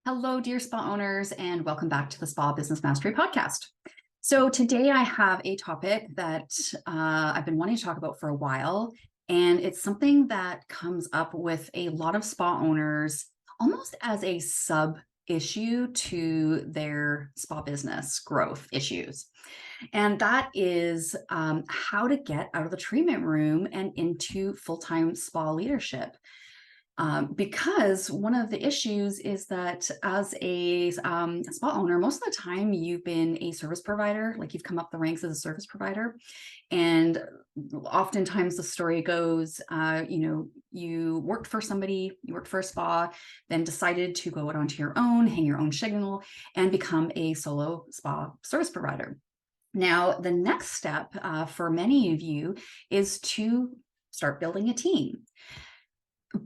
Hello, dear spa owners, and welcome back to the Spa Business Mastery Podcast. So today I have a topic that I've been wanting to talk about for a while, and it's something that comes up with a lot of spa owners almost as a sub issue to their spa business growth issues. And that is how to get out of the treatment room and into full-time spa leadership. Because one of the issues is that as a spa owner, most of the time you've been a service provider, like you've come up the ranks as a service provider. And oftentimes the story goes, you worked for somebody, you worked for a spa, then decided to go out onto your own, hang your own shingle, and become a solo spa service provider. Now, the next step for many of you is to start building a team.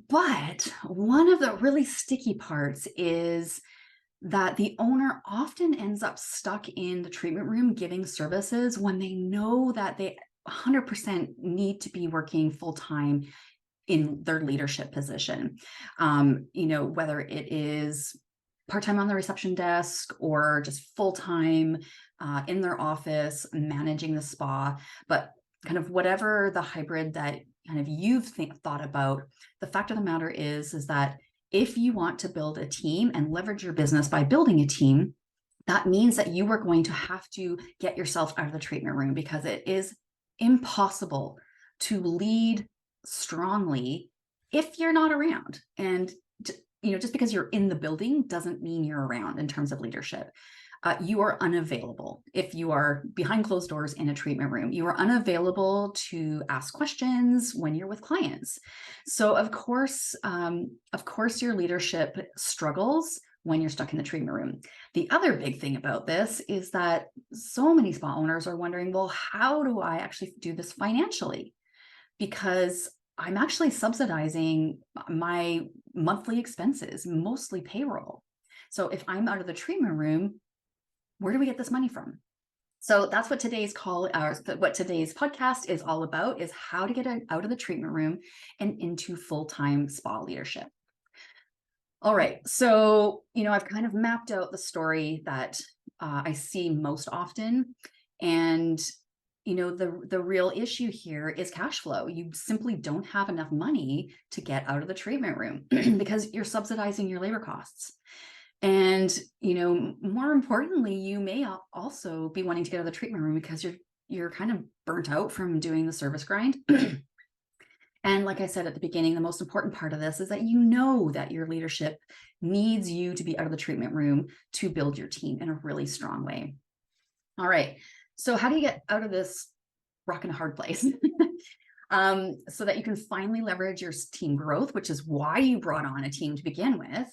But one of the really sticky parts is that the owner often ends up stuck in the treatment room giving services when they know that they 100% need to be working full-time in their leadership position. Whether it is part-time on the reception desk or just full-time in their office managing the spa, but kind of whatever the hybrid that kind of you've thought about, the fact of the matter is that if you want to build a team and leverage your business by building a team, that means that you are going to have to get yourself out of the treatment room, because it is impossible to lead strongly if you're not around. And just because you're in the building doesn't mean you're around in terms of leadership. You are unavailable if you are behind closed doors in a treatment room. You are unavailable to ask questions when you're with clients. So of course, your leadership struggles when you're stuck in the treatment room. The other big thing about this is that so many spa owners are wondering, well, how do I actually do this financially? Because I'm actually subsidizing my monthly expenses, mostly payroll. So if I'm out of the treatment room, where do we get this money from? So that's what today's podcast is all about, is how to get out of the treatment room and into full-time spa leadership. All right, so, I've kind of mapped out the story that I see most often. And, the real issue here is cash flow. You simply don't have enough money to get out of the treatment room because you're subsidizing your labor costs. And, more importantly, you may also be wanting to get out of the treatment room because you're kind of burnt out from doing the service grind. And like I said at the beginning, the most important part of this is that you know that your leadership needs you to be out of the treatment room to build your team in a really strong way. All right. So how do you get out of this rock and a hard place? So that you can finally leverage your team growth, which is why you brought on a team to begin with.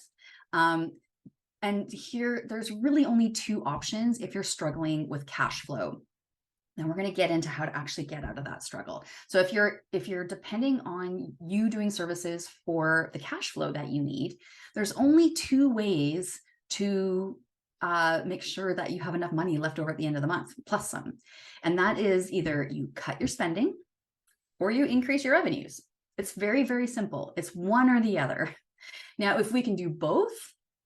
And here, there's really only two options if you're struggling with cash flow. Now we're going to get into how to actually get out of that struggle. So if you're depending on you doing services for the cash flow that you need, there's only two ways to make sure that you have enough money left over at the end of the month, plus some. And that is either you cut your spending or you increase your revenues. It's very, very simple. It's one or the other. Now, if we can do both,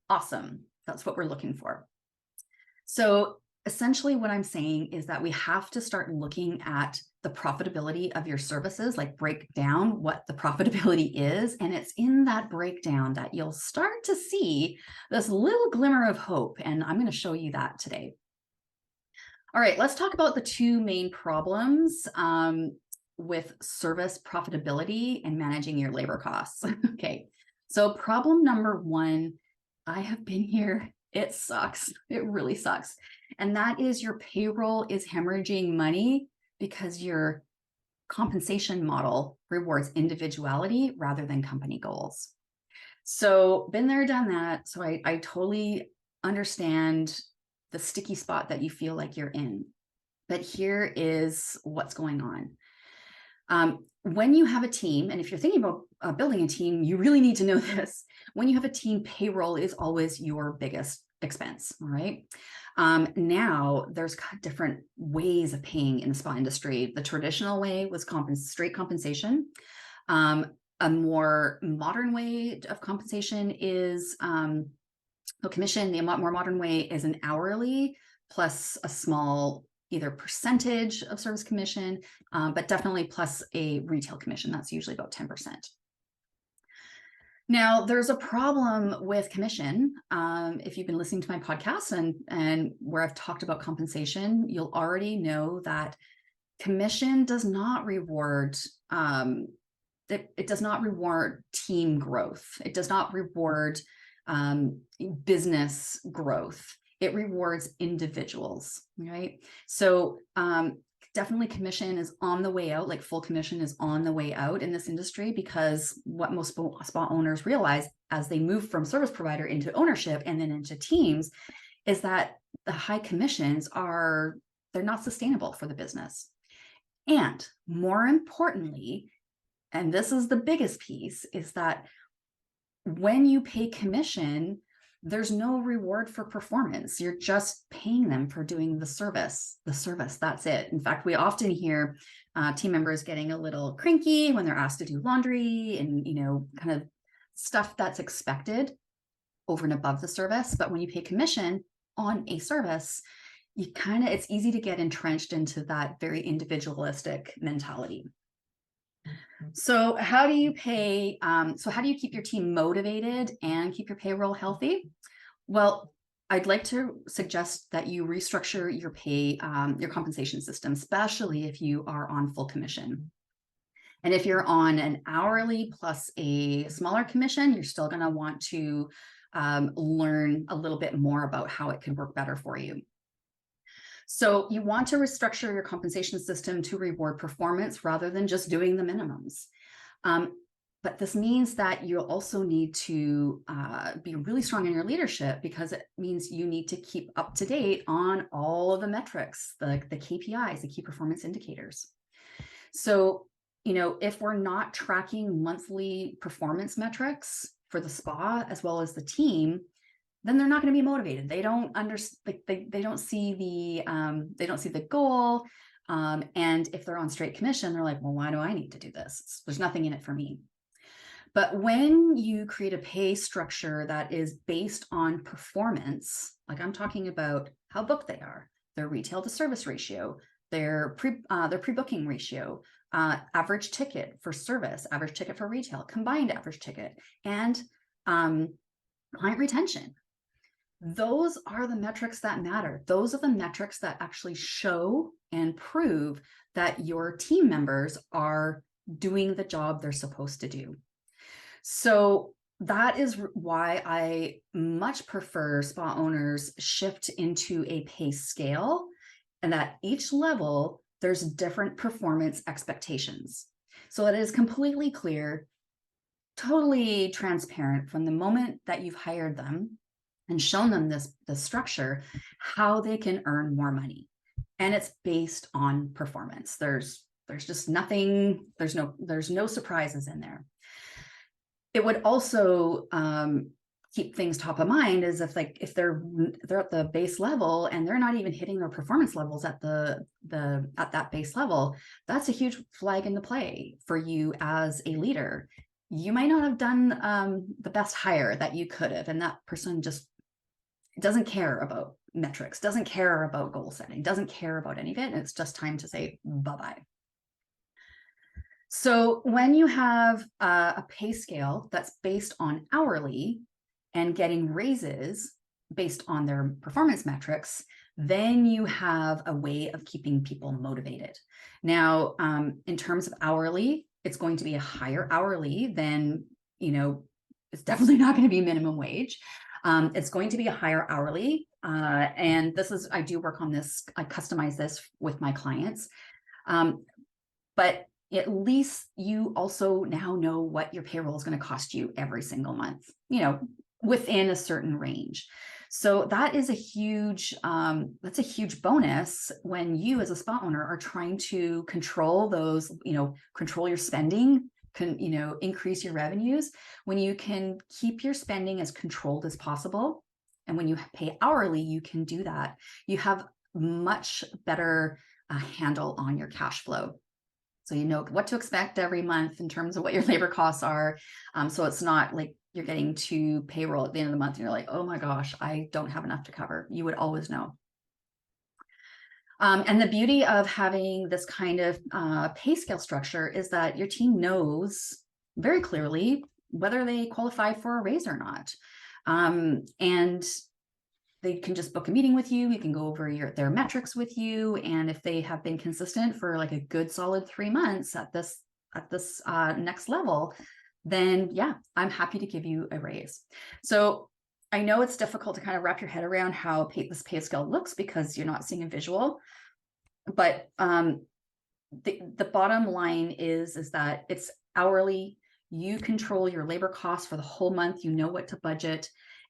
awesome. That's what we're looking for. So essentially what I'm saying is that we have to start looking at the profitability of your services, like break down what the profitability is. And it's in that breakdown that you'll start to see this little glimmer of hope. And I'm going to show you that today. All right, let's talk about the two main problems with service profitability and managing your labor costs. Okay, so problem number one, I have been here. It sucks. It really sucks. And that is your payroll is hemorrhaging money because your compensation model rewards individuality rather than company goals. So been there, done that. So I totally understand the sticky spot that you feel like you're in. But here is what's going on. When you have a team, and if you're thinking about building a team, you really need to know this. When you have a team, payroll is always your biggest expense, all right? Now, there's different ways of paying in the spa industry. The traditional way was straight compensation. A more modern way of compensation is So commission, the more modern way, is an hourly plus a small either percentage of service commission, but definitely plus a retail commission. That's usually about 10%. Now, there's a problem with commission. If you've been listening to my podcast and where I've talked about compensation, you'll already know that commission does not reward it does not reward team growth. It does not reward business growth. It rewards individuals, right? So definitely commission is on the way out, like full commission is on the way out in this industry, because what most spa owners realize as they move from service provider into ownership and then into teams is that the high commissions they're not sustainable for the business. And more importantly, and this is the biggest piece, is that when you pay commission, there's no reward for performance. You're just paying them for doing the service, that's it. In fact, we often hear team members getting a little cranky when they're asked to do laundry and, kind of stuff that's expected over and above the service. But when you pay commission on a service, it's easy to get entrenched into that very individualistic mentality. So how do you pay? So how do you keep your team motivated and keep your payroll healthy? Well, I'd like to suggest that you restructure your your compensation system, especially if you are on full commission. And if you're on an hourly plus a smaller commission, you're still going to want to learn a little bit more about how it can work better for you. So you want to restructure your compensation system to reward performance rather than just doing the minimums. But this means that you'll also need to be really strong in your leadership, because it means you need to keep up to date on all of the metrics, the KPIs, the key performance indicators. So, if we're not tracking monthly performance metrics for the spa as well as the team, then they're not going to be motivated. They don't understand. They don't see the goal. And if they're on straight commission, they're like, well, why do I need to do this? There's nothing in it for me. But when you create a pay structure that is based on performance, like I'm talking about how booked they are, their retail to service ratio, their pre-booking ratio, average ticket for service, average ticket for retail, combined average ticket, and client retention. Those are the metrics that matter. Those are the metrics that actually show and prove that your team members are doing the job they're supposed to do. So that is why I much prefer spa owners shift into a pay scale, and that each level there's different performance expectations. So it is completely clear, totally transparent from the moment that you've hired them and shown them the structure, how they can earn more money. And it's based on performance. There's just nothing, there's no surprises in there. It would also keep things top of mind is if they're at the base level and they're not even hitting their performance levels at that base level, that's a huge flag in the play for you as a leader. You might not have done the best hire that you could have, and that person just doesn't care about metrics, doesn't care about goal setting, doesn't care about any of it. And it's just time to say bye-bye. So when you have a pay scale that's based on hourly and getting raises based on their performance metrics, then you have a way of keeping people motivated. Now, in terms of hourly, it's going to be a higher hourly than, it's definitely not going to be minimum wage. It's going to be a higher hourly. And I do work on this. I customize this with my clients. But at least you also now know what your payroll is going to cost you every single month, within a certain range. So that is that's a huge bonus when you as a spa owner are trying to control those, control your spending, increase your revenues. When you can keep your spending as controlled as possible, and when you pay hourly, you can do that. You have much better handle on your cash flow. So you know what to expect every month in terms of what your labor costs are. So it's not like you're getting to payroll at the end of the month and you're like, oh my gosh, I don't have enough to cover. You would always know. And the beauty of having this kind of pay scale structure is that your team knows very clearly whether they qualify for a raise or not. And they can just book a meeting with you. You can go over their metrics with you. And if they have been consistent for like a good solid 3 months at this next level, then yeah, I'm happy to give you a raise. So I know it's difficult to kind of wrap your head around how this pay scale looks because you're not seeing a visual, but the bottom line is that it's hourly. You control your labor costs for the whole month. You know what to budget,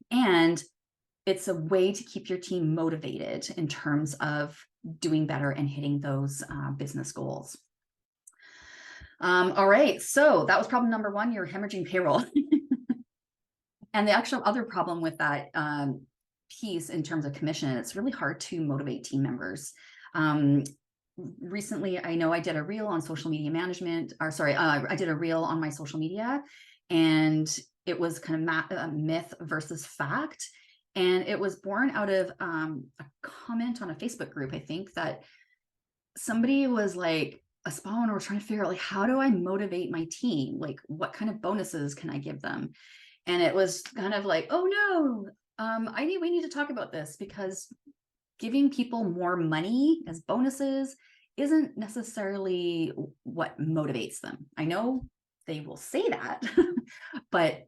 and it's a way to keep your team motivated in terms of doing better and hitting those business goals. All right, so that was problem number one, you're hemorrhaging payroll. And the actual other problem with that piece in terms of commission, it's really hard to motivate team members. Recently, I know I did a reel on social media management, or sorry, I did a reel on my social media, and it was kind of myth versus fact. And it was born out of a comment on a Facebook group, I think, that somebody was like, a spa owner was trying to figure out, like, how do I motivate my team? Like, what kind of bonuses can I give them? And it was kind of like, oh no, we need to talk about this, because giving people more money as bonuses isn't necessarily what motivates them. I know they will say that, but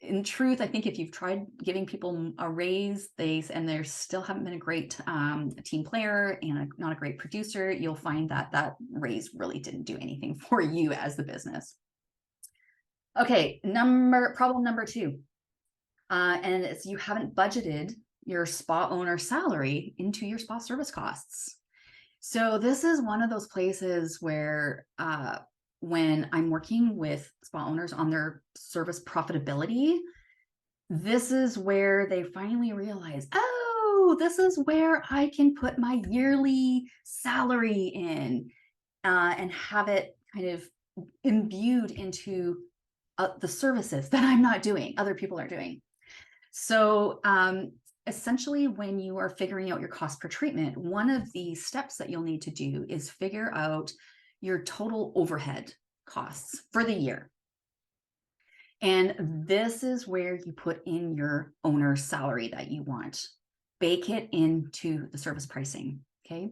in truth, I think if you've tried giving people a raise, they still haven't been a great team player and not a great producer, you'll find that raise really didn't do anything for you as the business. Okay, problem number two, and it's you haven't budgeted your spa owner salary into your spa service costs. So this is one of those places where when I'm working with spa owners on their service profitability, this is where they finally realize, oh, this is where I can put my yearly salary in and have it kind of imbued into the services that I'm not doing, other people are doing. So essentially, when you are figuring out your cost per treatment, one of the steps that you'll need to do is figure out your total overhead costs for the year. And this is where you put in your owner's salary that you want. Bake it into the service pricing, okay?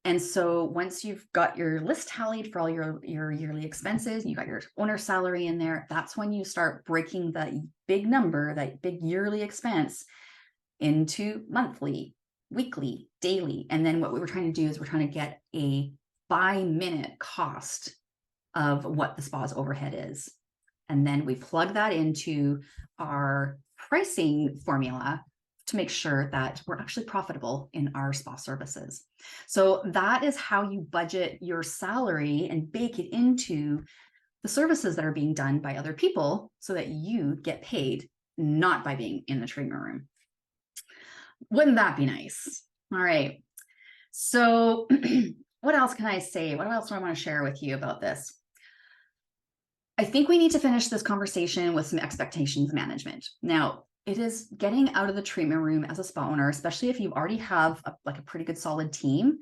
And so once you've got your list tallied for all your yearly expenses, you got your owner salary in there, that's when you start breaking that big number, that big yearly expense, into monthly, weekly, daily. And then what we were trying to do is we're trying to get a by minute cost of what the spa's overhead is. And then we plug that into our pricing formula to make sure that we're actually profitable in our spa services. So that is how you budget your salary and bake it into the services that are being done by other people so that you get paid, not by being in the treatment room. Wouldn't that be nice? All right. So what else can I say? What else do I want to share with you about this? I think we need to finish this conversation with some expectations management. Now, it is getting out of the treatment room as a spa owner, especially if you already have a pretty good solid team,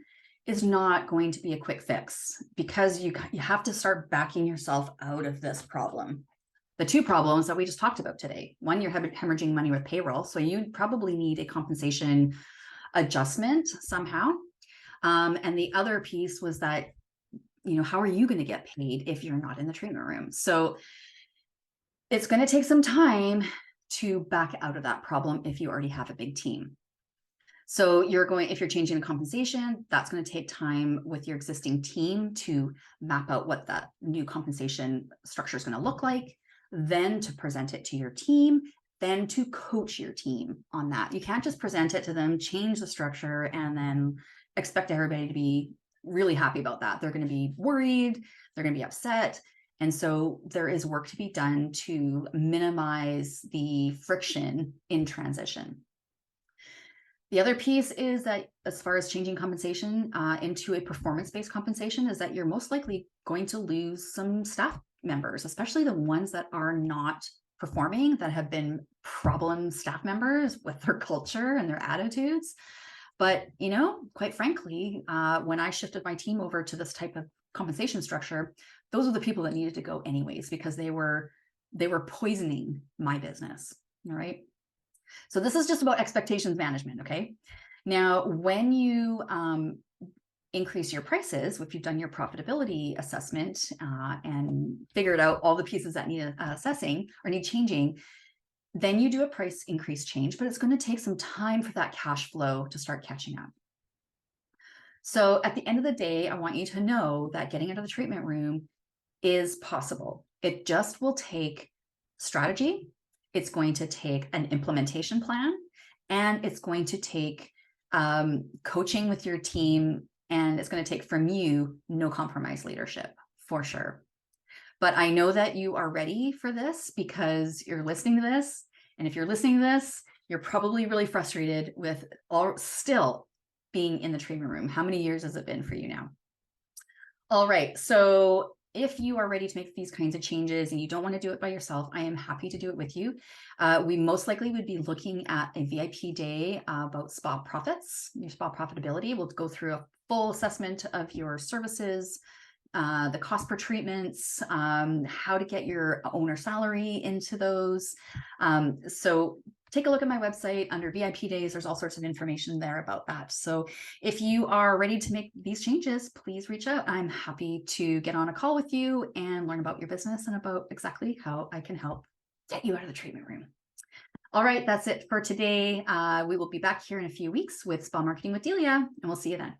is not going to be a quick fix, because you have to start backing yourself out of this problem. The two problems that we just talked about today: one, you're hemorrhaging money with payroll, so you probably need a compensation adjustment somehow. And the other piece was that, how are you going to get paid if you're not in the treatment room? So it's going to take some time to back out of that problem if you already have a big team. So if you're changing the compensation, that's going to take time with your existing team to map out what that new compensation structure is going to look like, then to present it to your team, then to coach your team on that. You can't just present it to them, change the structure, and then expect everybody to be really happy about that. They're going to be worried, they're going to be upset. And so there is work to be done to minimize the friction in transition. The other piece is that as far as changing compensation into a performance-based compensation is that you're most likely going to lose some staff members, especially the ones that are not performing, that have been problem staff members with their culture and their attitudes. But, quite frankly, when I shifted my team over to this type of compensation structure, those are the people that needed to go anyways, because they were poisoning my business. All right. So this is just about expectations management. Okay. Now, when you increase your prices, if you've done your profitability assessment and figured out all the pieces that need assessing or need changing, then you do a price increase change, but it's going to take some time for that cash flow to start catching up. So at the end of the day, I want you to know that getting out of the treatment room is possible. It just will take strategy. It's going to take an implementation plan, and it's going to take coaching with your team, and it's going to take from you no compromise leadership for sure. But I know that you are ready for this because you're listening to this. And if you're listening to this, you're probably really frustrated with still being in the treatment room. How many years has it been for you now? All right. So if you are ready to make these kinds of changes and you don't want to do it by yourself, I am happy to do it with you. We most likely would be looking at a VIP day about spa profits, your spa profitability. We'll go through a full assessment of your services, the cost per treatments, how to get your owner salary into those. So take a look at my website under VIP days. There's all sorts of information there about that. So if you are ready to make these changes, please reach out. I'm happy to get on a call with you and learn about your business and about exactly how I can help get you out of the treatment room. All right, that's it for today. We will be back here in a few weeks with Spa Marketing with Delia, and we'll see you then.